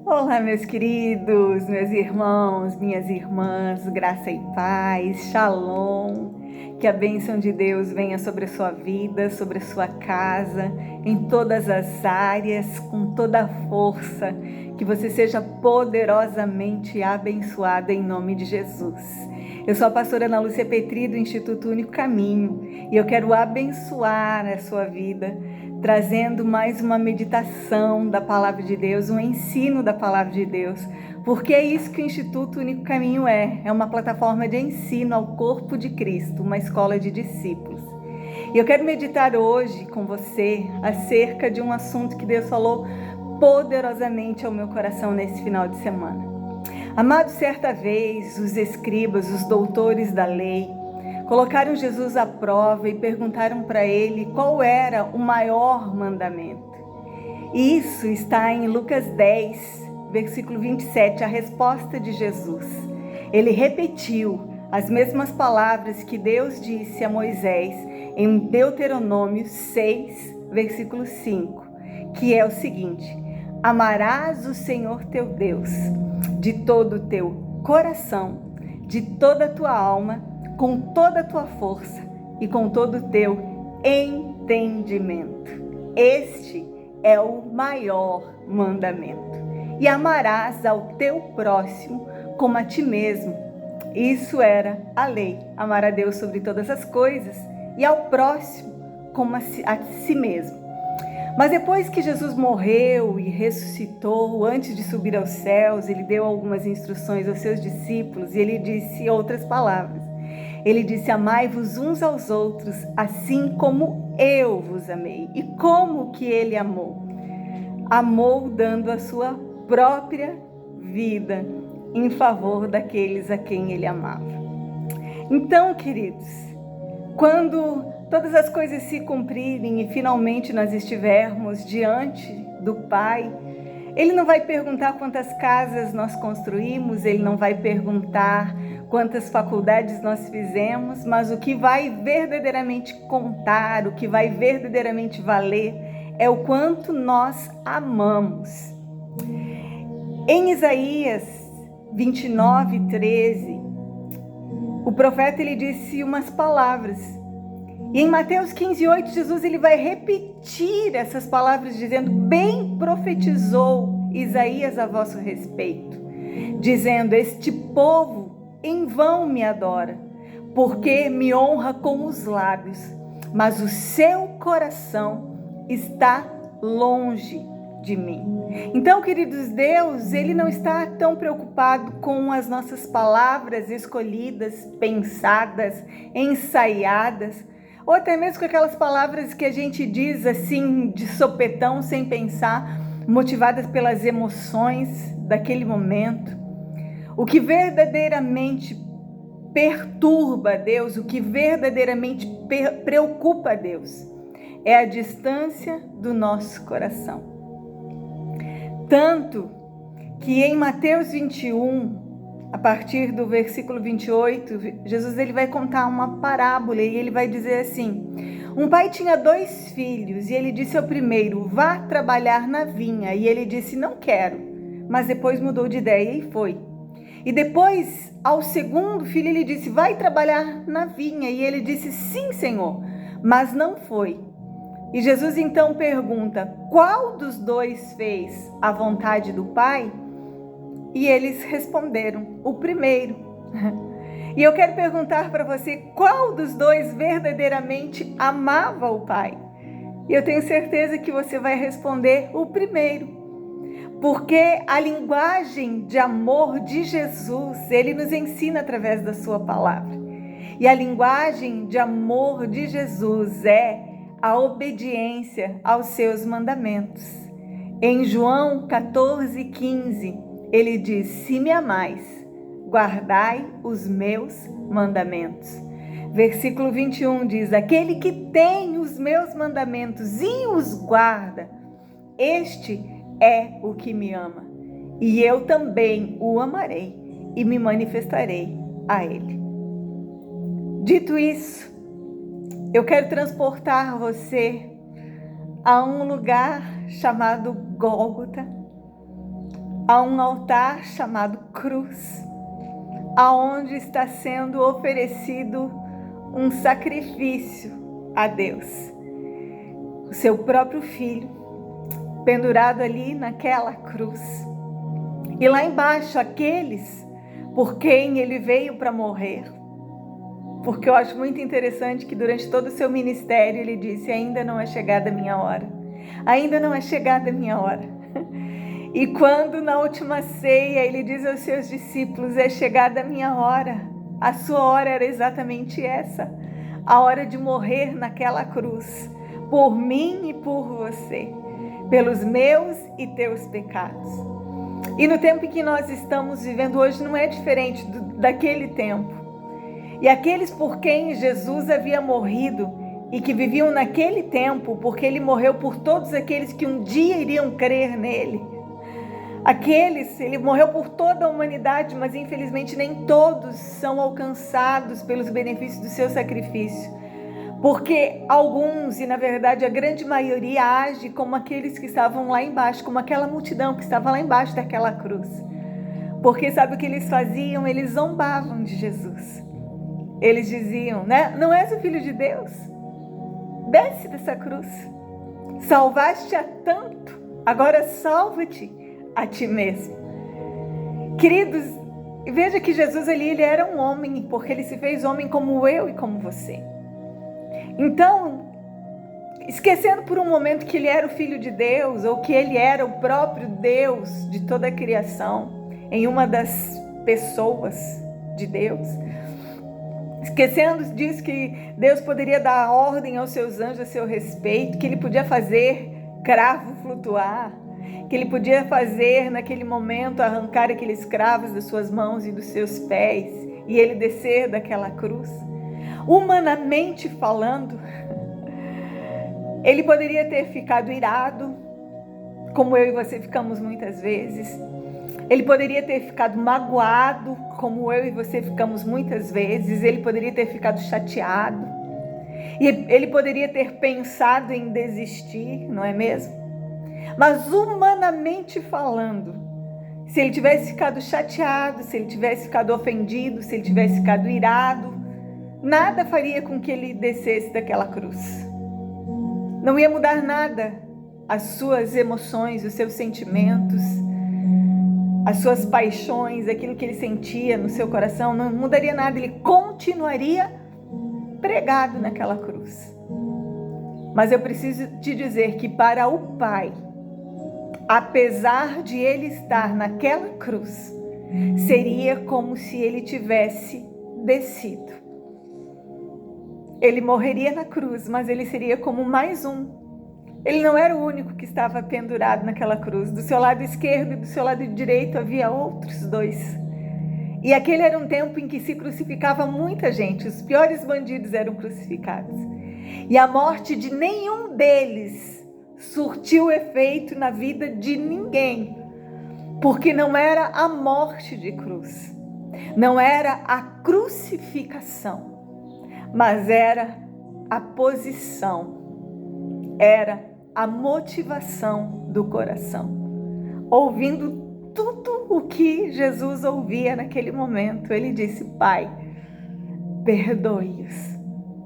Olá, meus queridos, meus irmãos, minhas irmãs, graça e paz, shalom. Que a bênção de Deus venha sobre a sua vida, sobre a sua casa, em todas as áreas, com toda a força. Que você seja poderosamente abençoada em nome de Jesus. Eu sou a pastora Ana Lúcia Petri, do Instituto Único Caminho, e eu quero abençoar a sua vida, trazendo mais uma meditação da Palavra de Deus, um ensino da Palavra de Deus, porque é isso que o Instituto Único Caminho é uma plataforma de ensino ao corpo de Cristo, uma escola de discípulos. E eu quero meditar hoje com você acerca de um assunto que Deus falou poderosamente ao meu coração nesse final de semana. Amados, certa vez, os escribas, os doutores da lei, colocaram Jesus à prova e perguntaram para ele qual era o maior mandamento. E isso está em Lucas 10, versículo 27, a resposta de Jesus. Ele repetiu as mesmas palavras que Deus disse a Moisés em Deuteronômio 6, versículo 5, que é o seguinte: amarás o Senhor teu Deus de todo o teu coração, de toda a tua alma, com toda a tua força e com todo o teu entendimento. Este é o maior mandamento. E amarás ao teu próximo como a ti mesmo. Isso era a lei, amar a Deus sobre todas as coisas e ao próximo como a si mesmo. Mas depois que Jesus morreu e ressuscitou, antes de subir aos céus, ele deu algumas instruções aos seus discípulos e ele disse outras palavras. Ele disse: amai-vos uns aos outros, assim como eu vos amei. E como que ele amou? Amou dando a sua própria vida em favor daqueles a quem ele amava. Então, queridos, quando todas as coisas se cumprirem e finalmente nós estivermos diante do Pai, Ele não vai perguntar quantas casas nós construímos, Ele não vai perguntar quantas faculdades nós fizemos, mas o que vai verdadeiramente contar, o que vai verdadeiramente valer, é o quanto nós amamos. Em Isaías 29, 13, o profeta ele disse umas palavras. E em Mateus 15, 8, Jesus ele vai repetir essas palavras, dizendo: bem profetizou Isaías a vosso respeito, dizendo: este povo em vão me adora, porque me honra com os lábios, mas o seu coração está longe de mim. Então, queridos, Deus, Ele não está tão preocupado com as nossas palavras escolhidas, pensadas, ensaiadas, ou até mesmo com aquelas palavras que a gente diz assim, de sopetão, sem pensar, motivadas pelas emoções daquele momento. O que verdadeiramente perturba a Deus, o que verdadeiramente preocupa a Deus, é a distância do nosso coração. Tanto que em Mateus 21, a partir do versículo 28, Jesus ele vai contar uma parábola e ele vai dizer assim: um pai tinha 2 filhos e ele disse ao primeiro: vá trabalhar na vinha. E ele disse: não quero. Mas depois mudou de ideia e foi. E depois, ao segundo filho, ele disse: vai trabalhar na vinha. E ele disse: sim, Senhor, mas não foi. E Jesus então pergunta: qual dos 2 fez a vontade do Pai? E eles responderam: o primeiro. E eu quero perguntar para você: qual dos 2 verdadeiramente amava o Pai? E eu tenho certeza que você vai responder: o primeiro. Porque a linguagem de amor de Jesus, Ele nos ensina através da sua palavra. E a linguagem de amor de Jesus é a obediência aos seus mandamentos. Em João 14:15, ele diz: se me amais, guardai os meus mandamentos. Versículo 21 diz: aquele que tem os meus mandamentos e os guarda, este é o que me ama. E eu também o amarei e me manifestarei a ele. Dito isso, eu quero transportar você a um lugar chamado Gólgota, a um altar chamado cruz, aonde está sendo oferecido um sacrifício a Deus. O seu próprio filho, pendurado ali naquela cruz. E lá embaixo, aqueles por quem ele veio para morrer. Porque eu acho muito interessante que durante todo o seu ministério ele disse: ainda não é chegada a minha hora. Ainda não é chegada a minha hora. E quando na última ceia ele diz aos seus discípulos: é chegada a minha hora. A sua hora era exatamente essa. A hora de morrer naquela cruz. Por mim e por você. Pelos meus e teus pecados. E no tempo em que nós estamos vivendo hoje não é diferente daquele tempo. E aqueles por quem Jesus havia morrido e que viviam naquele tempo, porque ele morreu por todos aqueles que um dia iriam crer nele. Ele morreu por toda a humanidade, mas infelizmente nem todos são alcançados pelos benefícios do seu sacrifício. Porque alguns, e na verdade a grande maioria, age como aqueles que estavam lá embaixo, como aquela multidão que estava lá embaixo daquela cruz. Porque sabe o que eles faziam? Eles zombavam de Jesus. Eles diziam, né? Não és o Filho de Deus? Desce dessa cruz. Salvaste a tanto, agora salva-te a ti mesmo. Queridos, veja que Jesus ali, ele era um homem, porque ele se fez homem como eu e como você. Então, esquecendo por um momento que ele era o Filho de Deus, ou que ele era o próprio Deus de toda a criação, em uma das pessoas de Deus, esquecendo disso que Deus poderia dar ordem aos seus anjos a seu respeito, que ele podia fazer cravo flutuar, que ele podia fazer naquele momento arrancar aqueles cravos das suas mãos e dos seus pés, e ele descer daquela cruz. Humanamente falando, ele poderia ter ficado irado, como eu e você ficamos muitas vezes. Ele poderia ter ficado magoado, como eu e você ficamos muitas vezes. Ele poderia ter ficado chateado. E ele poderia ter pensado em desistir, não é mesmo? Mas humanamente falando, se ele tivesse ficado chateado, se ele tivesse ficado ofendido, se ele tivesse ficado irado, nada faria com que ele descesse daquela cruz. Não ia mudar nada as suas emoções, os seus sentimentos, as suas paixões, aquilo que ele sentia no seu coração, não mudaria nada. Ele continuaria pregado naquela cruz. Mas eu preciso te dizer que para o Pai, apesar de ele estar naquela cruz, seria como se ele tivesse descido. Ele morreria na cruz, mas ele seria como mais um. Ele não era o único que estava pendurado naquela cruz. Do seu lado esquerdo e do seu lado direito havia outros dois. E aquele era um tempo em que se crucificava muita gente. Os piores bandidos eram crucificados. E a morte de nenhum deles surtiu efeito na vida de ninguém. Porque não era a morte de cruz. Não era a crucificação. Mas era a posição, era a motivação do coração. Ouvindo tudo o que Jesus ouvia naquele momento, ele disse: Pai, perdoe-os,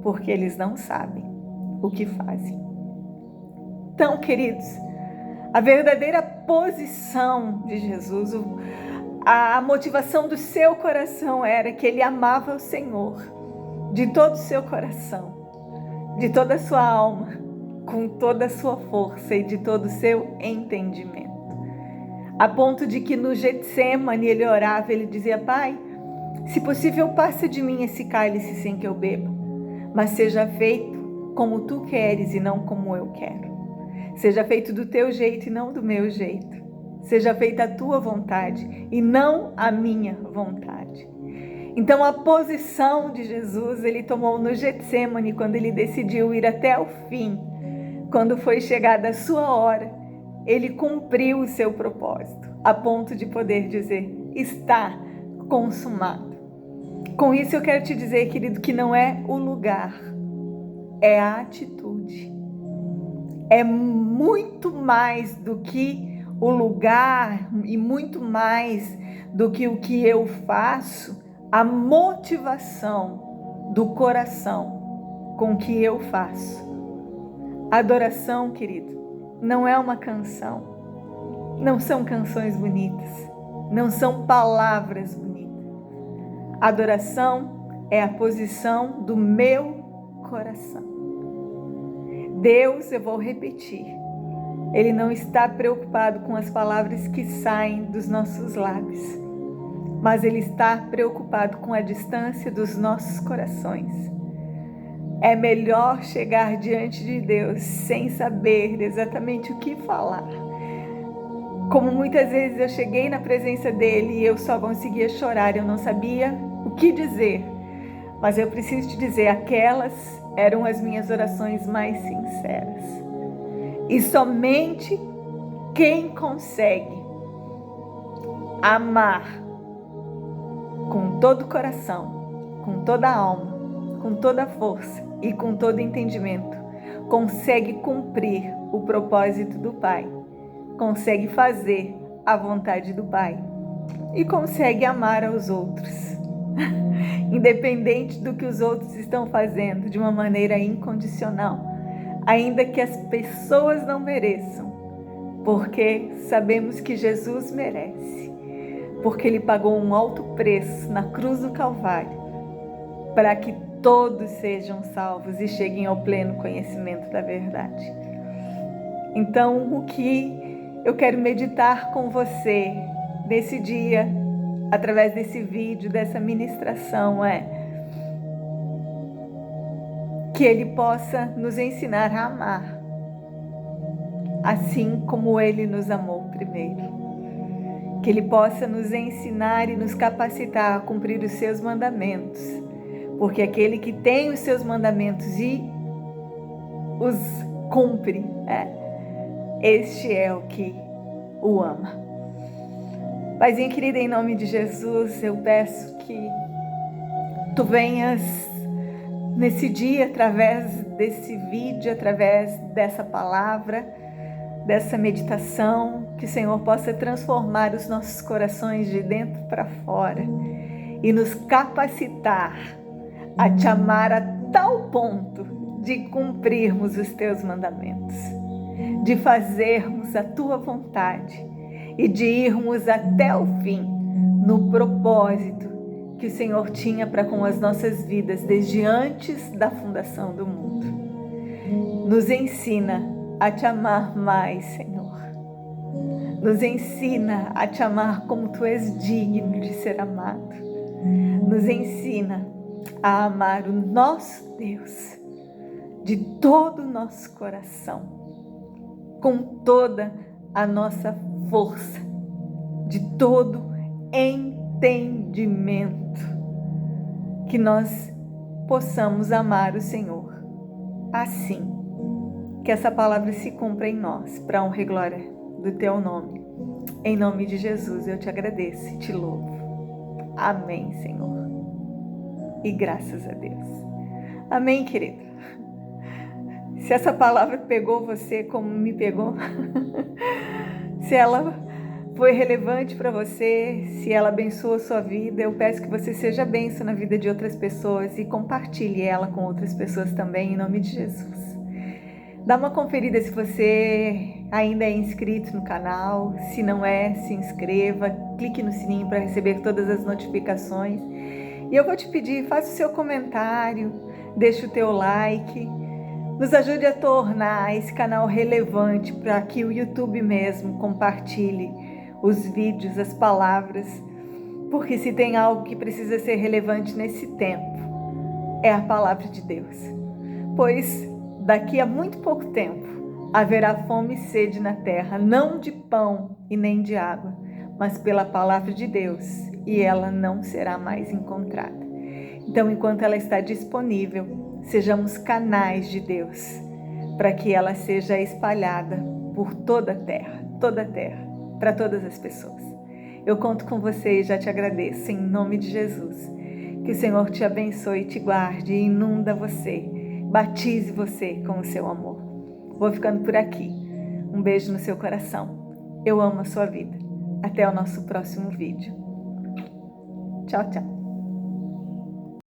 porque eles não sabem o que fazem. Então, queridos, a verdadeira posição de Jesus, a motivação do seu coração era que ele amava o Senhor de todo o seu coração, de toda a sua alma, com toda a sua força e de todo o seu entendimento. A ponto de que no Getsemane ele orava, ele dizia: Pai, se possível passa de mim esse cálice sem que eu beba, mas seja feito como tu queres e não como eu quero. Seja feito do teu jeito e não do meu jeito. Seja feita a tua vontade e não a minha vontade. Então a posição de Jesus ele tomou no Getsemane quando ele decidiu ir até o fim. Quando foi chegada a sua hora, ele cumpriu o seu propósito, a ponto de poder dizer: está consumado. Com isso eu quero te dizer, querido, que não é o lugar, é a atitude. É muito mais do que o lugar e muito mais do que o que eu faço, a motivação do coração com o que eu faço. Adoração, querido, não é uma canção, não são canções bonitas, não são palavras bonitas. Adoração é a posição do meu coração. Deus, eu vou repetir, Ele não está preocupado com as palavras que saem dos nossos lábios, mas Ele está preocupado com a distância dos nossos corações. É melhor chegar diante de Deus sem saber exatamente o que falar. Como muitas vezes eu cheguei na presença dEle e eu só conseguia chorar, eu não sabia o que dizer. Mas eu preciso te dizer, aquelas eram as minhas orações mais sinceras. E somente quem consegue amar com todo o coração, com toda a alma, com toda a força e com todo entendimento, consegue cumprir o propósito do Pai, consegue fazer a vontade do Pai e consegue amar aos outros, independente do que os outros estão fazendo, de uma maneira incondicional, ainda que as pessoas não mereçam, porque sabemos que Jesus merece, porque Ele pagou um alto preço na cruz do Calvário, para que todos sejam salvos e cheguem ao pleno conhecimento da verdade. Então, o que eu quero meditar com você nesse dia, através desse vídeo, dessa ministração, é que Ele possa nos ensinar a amar, assim como Ele nos amou primeiro. Que Ele possa nos ensinar e nos capacitar a cumprir os seus mandamentos, porque aquele que tem os seus mandamentos e os cumpre, este é o que o ama. Paizinho querido, em nome de Jesus, eu peço que Tu venhas nesse dia, através desse vídeo, através dessa palavra, dessa meditação, que o Senhor possa transformar os nossos corações de dentro para fora e nos capacitar a Te amar a tal ponto de cumprirmos os Teus mandamentos, de fazermos a Tua vontade e de irmos até o fim no propósito que o Senhor tinha para com as nossas vidas desde antes da fundação do mundo. Nos ensina a Te amar mais, Senhor. Nos ensina a Te amar como Tu és digno de ser amado. Nos ensina a amar o nosso Deus de todo o nosso coração, com toda a nossa força, de todo entendimento, que nós possamos amar o Senhor assim, que essa palavra se cumpra em nós, para a honra e glória do Teu nome. Em nome de Jesus eu Te agradeço e Te louvo. Amém, Senhor. E graças a Deus. Amém, querido. Se essa palavra pegou você como me pegou, se ela foi relevante para você, se ela abençoou a sua vida, eu peço que você seja bênção na vida de outras pessoas e compartilhe ela com outras pessoas também, em nome de Jesus. Dá uma conferida se você ainda é inscrito no canal. Se não é, se inscreva, clique no sininho para receber todas as notificações. E eu vou te pedir, faça o seu comentário, deixe o teu like, nos ajude a tornar esse canal relevante para que o YouTube mesmo compartilhe os vídeos, as palavras, porque se tem algo que precisa ser relevante nesse tempo, é a palavra de Deus. Pois daqui a muito pouco tempo haverá fome e sede na terra, não de pão e nem de água, mas pela palavra de Deus, e ela não será mais encontrada. Então, enquanto ela está disponível, sejamos canais de Deus, para que ela seja espalhada por toda a terra, para todas as pessoas. Eu conto com você e já te agradeço, em nome de Jesus. Que o Senhor te abençoe, te guarde e inunda você, batize você com o seu amor. Vou ficando por aqui. Um beijo no seu coração. Eu amo a sua vida. Até o nosso próximo vídeo. Tchau, tchau.